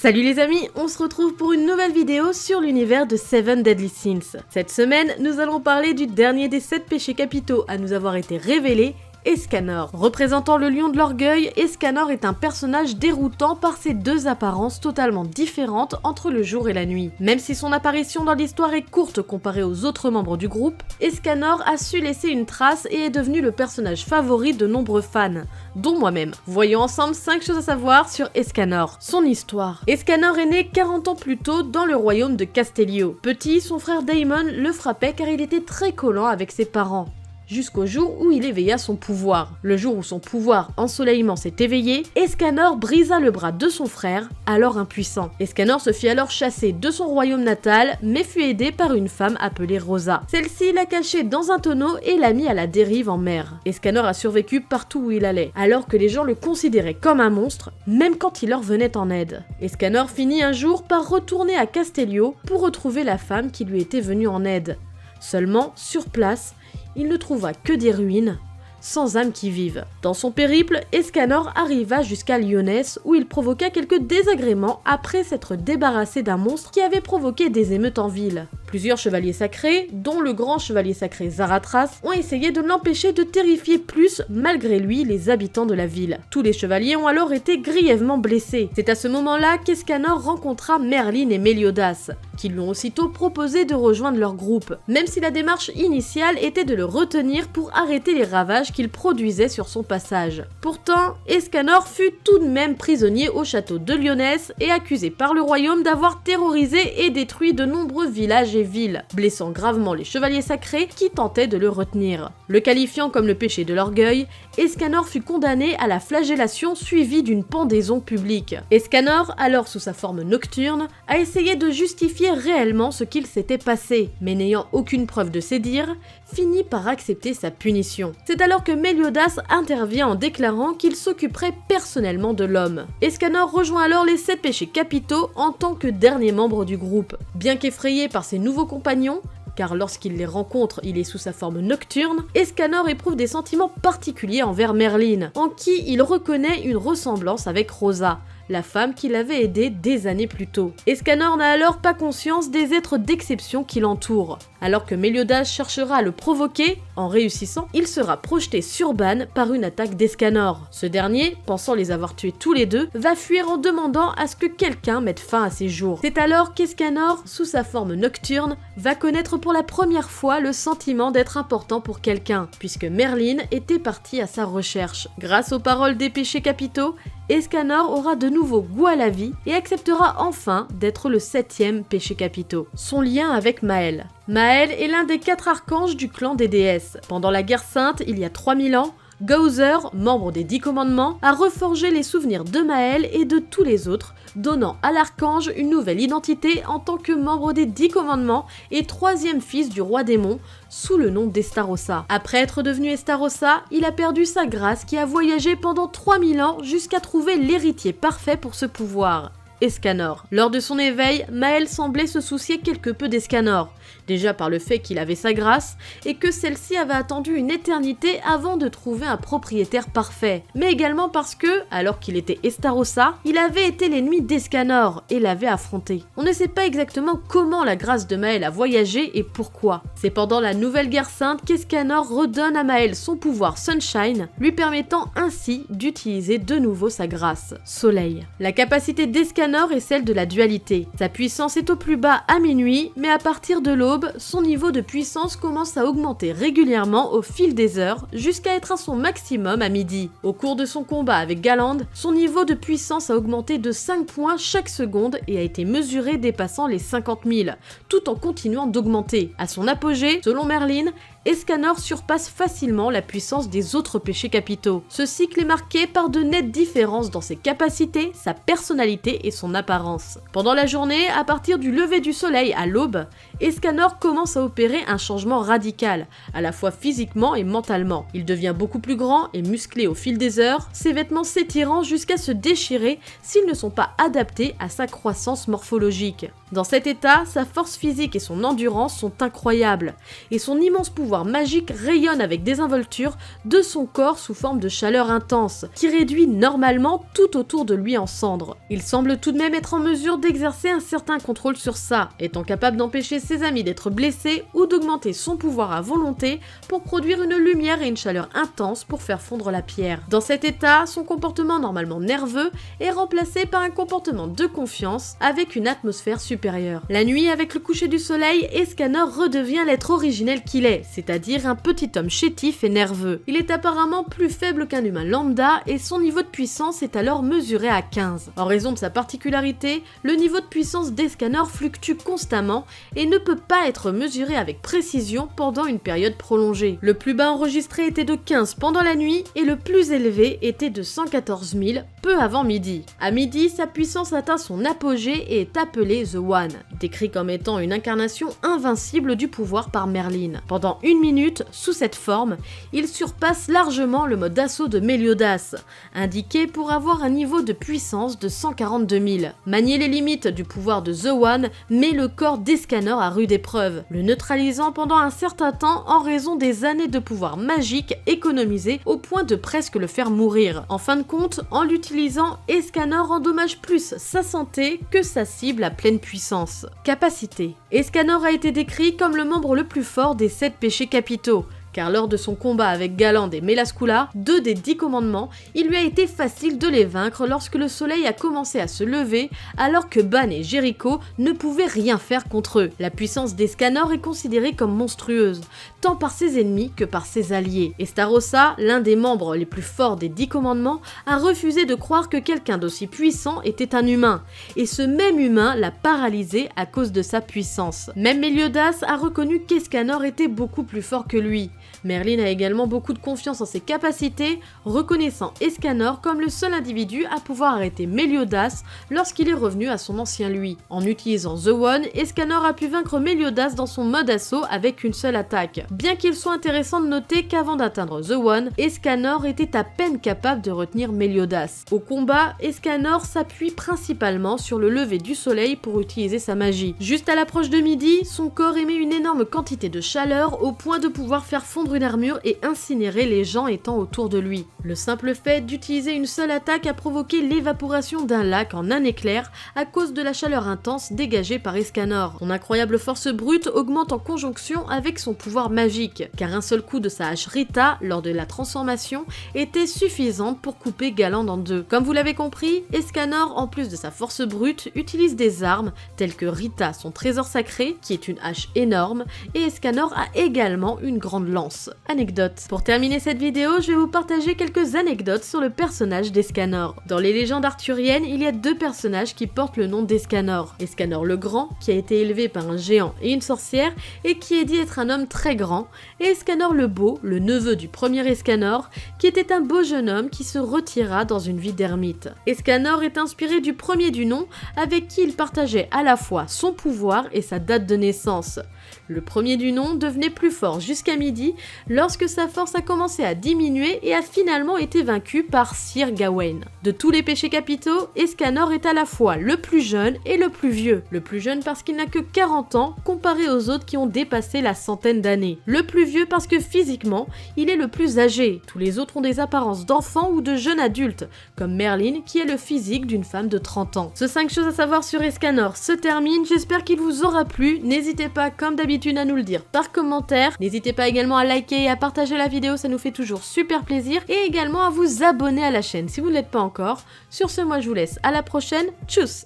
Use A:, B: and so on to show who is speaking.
A: Salut les amis, on se retrouve pour une nouvelle vidéo sur l'univers de Seven Deadly Sins. Cette semaine, nous allons parler du dernier des 7 péchés capitaux à nous avoir été révélés, Escanor. Représentant le lion de l'orgueil, Escanor est un personnage déroutant par ses deux apparences totalement différentes entre le jour et la nuit. Même si son apparition dans l'histoire est courte comparée aux autres membres du groupe, Escanor a su laisser une trace et est devenu le personnage favori de nombreux fans, dont moi-même. Voyons ensemble 5 choses à savoir sur Escanor. Son histoire. Escanor est né 40 ans plus tôt dans le royaume de Castellio. Petit, son frère Daemon le frappait car il était très collant avec ses parents. Jusqu'au jour où il éveilla son pouvoir. Le jour où son pouvoir ensoleillement s'est éveillé, Escanor brisa le bras de son frère, alors impuissant. Escanor se fit alors chasser de son royaume natal, mais fut aidé par une femme appelée Rosa. Celle-ci l'a caché dans un tonneau et l'a mis à la dérive en mer. Escanor a survécu partout où il allait, alors que les gens le considéraient comme un monstre, même quand il leur venait en aide. Escanor finit un jour par retourner à Castellio pour retrouver la femme qui lui était venue en aide. Seulement, sur place, il ne trouva que des ruines, sans âme qui vive. Dans son périple, Escanor arriva jusqu'à Lyonesse où il provoqua quelques désagréments après s'être débarrassé d'un monstre qui avait provoqué des émeutes en ville. Plusieurs chevaliers sacrés, dont le grand chevalier sacré Zaratras, ont essayé de l'empêcher de terrifier plus, malgré lui, les habitants de la ville. Tous les chevaliers ont alors été grièvement blessés. C'est à ce moment-là qu'Escanor rencontra Merlin et Meliodas, qui lui ont aussitôt proposé de rejoindre leur groupe, même si la démarche initiale était de le retenir pour arrêter les ravages qu'il produisait sur son passage. Pourtant, Escanor fut tout de même prisonnier au château de Lyonesse et accusé par le royaume d'avoir terrorisé et détruit de nombreux villages et villes, blessant gravement les chevaliers sacrés qui tentaient de le retenir. Le qualifiant comme le péché de l'orgueil, Escanor fut condamné à la flagellation suivie d'une pendaison publique. Escanor, alors sous sa forme nocturne, a essayé de justifier réellement ce qu'il s'était passé, mais n'ayant aucune preuve de ses dires, finit par accepter sa punition. C'est alors que Meliodas intervient en déclarant qu'il s'occuperait personnellement de l'homme. Escanor rejoint alors les 7 péchés capitaux en tant que dernier membre du groupe. Bien qu'effrayé par ses nouveaux compagnons, car lorsqu'il les rencontre, il est sous sa forme nocturne, Escanor éprouve des sentiments particuliers envers Merlin, en qui il reconnaît une ressemblance avec Rosa, la femme qui l'avait aidé des années plus tôt. Escanor n'a alors pas conscience des êtres d'exception qui l'entourent. Alors que Meliodas cherchera à le provoquer, en réussissant, il sera projeté sur Ban par une attaque d'Escanor. Ce dernier, pensant les avoir tués tous les deux, va fuir en demandant à ce que quelqu'un mette fin à ses jours. C'est alors qu'Escanor, sous sa forme nocturne, va connaître pour la première fois le sentiment d'être important pour quelqu'un, puisque Merlin était parti à sa recherche. Grâce aux paroles des péchés capitaux, Escanor aura de nouveau goût à la vie et acceptera enfin d'être le 7e péché capitaux. Son lien avec Maël. Maël est l'un des 4 archanges du clan des déesses. Pendant la guerre sainte, il y a 3000 ans, Gauzer, membre des 10 commandements, a reforgé les souvenirs de Maël et de tous les autres, donnant à l'archange une nouvelle identité en tant que membre des 10 commandements et 3e fils du roi démon, sous le nom d'Estarossa. Après être devenu Estarossa, il a perdu sa grâce qui a voyagé pendant 3000 ans jusqu'à trouver l'héritier parfait pour ce pouvoir, Escanor. Lors de son éveil, Maël semblait se soucier quelque peu d'Escanor, déjà par le fait qu'il avait sa grâce et que celle-ci avait attendu une éternité avant de trouver un propriétaire parfait, mais également parce que, alors qu'il était Estarossa, il avait été l'ennemi d'Escanor et l'avait affronté. On ne sait pas exactement comment la grâce de Maël a voyagé et pourquoi. C'est pendant la Nouvelle Guerre Sainte qu'Escanor redonne à Maël son pouvoir Sunshine, lui permettant ainsi d'utiliser de nouveau sa grâce, Soleil. La capacité d'Escanor est celle de la dualité. Sa puissance est au plus bas à minuit, mais à partir de l'aube, son niveau de puissance commence à augmenter régulièrement au fil des heures, jusqu'à être à son maximum à midi. Au cours de son combat avec Galand, son niveau de puissance a augmenté de 5 points chaque seconde et a été mesuré dépassant les 50 000, tout en continuant d'augmenter. À son apogée, selon Merlin, Escanor surpasse facilement la puissance des autres péchés capitaux. Ce cycle est marqué par de nettes différences dans ses capacités, sa personnalité et son apparence. Pendant la journée, à partir du lever du soleil à l'aube, Escanor commence à opérer un changement radical, à la fois physiquement et mentalement. Il devient beaucoup plus grand et musclé au fil des heures, ses vêtements s'étirant jusqu'à se déchirer s'ils ne sont pas adaptés à sa croissance morphologique. Dans cet état, sa force physique et son endurance sont incroyables, et son immense pouvoir magique rayonne avec désinvolture de son corps sous forme de chaleur intense, qui réduit normalement tout autour de lui en cendres. Il semble tout de même être en mesure d'exercer un certain contrôle sur ça, étant capable d'empêcher ses amis d'être blessés ou d'augmenter son pouvoir à volonté pour produire une lumière et une chaleur intense pour faire fondre la pierre. Dans cet état, son comportement normalement nerveux est remplacé par un comportement de confiance avec une atmosphère supérieure. La nuit, avec le coucher du soleil, Escanor redevient l'être originel qu'il est, c'est-à-dire un petit homme chétif et nerveux. Il est apparemment plus faible qu'un humain lambda et son niveau de puissance est alors mesuré à 15. En raison de sa particularité, le niveau de puissance d'Escanor fluctue constamment et ne peut pas être mesuré avec précision pendant une période prolongée. Le plus bas enregistré était de 15 pendant la nuit et le plus élevé était de 114 000 peu avant midi. À midi, sa puissance atteint son apogée et est appelée The One, décrit comme étant une incarnation invincible du pouvoir par Merlin. Pendant 1 minute, sous cette forme, il surpasse largement le mode d'assaut de Meliodas, indiqué pour avoir un niveau de puissance de 142 000. Manier les limites du pouvoir de The One met le corps d'Escanor à rude épreuve, le neutralisant pendant un certain temps en raison des années de pouvoir magique économisées au point de presque le faire mourir. En fin de compte, en l'utilisant, Escanor endommage plus sa santé que sa cible à pleine puissance. Capacité. Escanor a été décrit comme le membre le plus fort des 7 péchés capitaux, car lors de son combat avec Galand et Melascula, 2 des 10 commandements, il lui a été facile de les vaincre lorsque le soleil a commencé à se lever, alors que Ban et Jericho ne pouvaient rien faire contre eux. La puissance d'Escanor est considérée comme monstrueuse, tant par ses ennemis que par ses alliés. Et Starossa, l'un des membres les plus forts des 10 commandements, a refusé de croire que quelqu'un d'aussi puissant était un humain, et ce même humain l'a paralysé à cause de sa puissance. Même Meliodas a reconnu qu'Escanor était beaucoup plus fort que lui. Merlin a également beaucoup de confiance en ses capacités, reconnaissant Escanor comme le seul individu à pouvoir arrêter Meliodas lorsqu'il est revenu à son ancien lui. En utilisant The One, Escanor a pu vaincre Meliodas dans son mode assaut avec une seule attaque. Bien qu'il soit intéressant de noter qu'avant d'atteindre The One, Escanor était à peine capable de retenir Meliodas. Au combat, Escanor s'appuie principalement sur le lever du soleil pour utiliser sa magie. Juste à l'approche de midi, son corps émet une énorme quantité de chaleur au point de pouvoir faire fondre une armure et incinérer les gens étant autour de lui. Le simple fait d'utiliser une seule attaque a provoqué l'évaporation d'un lac en un éclair à cause de la chaleur intense dégagée par Escanor. Son incroyable force brute augmente en conjonction avec son pouvoir magique, car un seul coup de sa hache Rita lors de la transformation était suffisante pour couper Galand en 2. Comme vous l'avez compris, Escanor, en plus de sa force brute, utilise des armes telles que Rita, son trésor sacré, qui est une hache énorme, et Escanor a également une grande lance. Anecdote. Pour terminer cette vidéo, je vais vous partager quelques anecdotes sur le personnage d'Escanor. Dans les légendes arthuriennes, il y a 2 personnages qui portent le nom d'Escanor. Escanor le Grand, qui a été élevé par un géant et une sorcière, et qui est dit être un homme très grand, et Escanor le Beau, le neveu du premier Escanor, qui était un beau jeune homme qui se retira dans une vie d'ermite. Escanor est inspiré du premier du nom, avec qui il partageait à la fois son pouvoir et sa date de naissance. Le premier du nom devenait plus fort jusqu'à midi lorsque sa force a commencé à diminuer et a finalement été vaincu par Sir Gawain. De tous les péchés capitaux, Escanor est à la fois le plus jeune et le plus vieux. Le plus jeune parce qu'il n'a que 40 ans comparé aux autres qui ont dépassé la centaine d'années. Le plus vieux parce que physiquement, il est le plus âgé. Tous les autres ont des apparences d'enfants ou de jeunes adultes, comme Merlin qui est le physique d'une femme de 30 ans. Ce 5 choses à savoir sur Escanor se termine, j'espère qu'il vous aura plu. N'hésitez pas comme d'habitude à nous le dire par commentaire. N'hésitez pas également à liker et à partager la vidéo, ça nous fait toujours super plaisir. Et également à vous abonner à la chaîne si vous ne l'êtes pas encore. Sur ce, moi je vous laisse à la prochaine. Tchuss!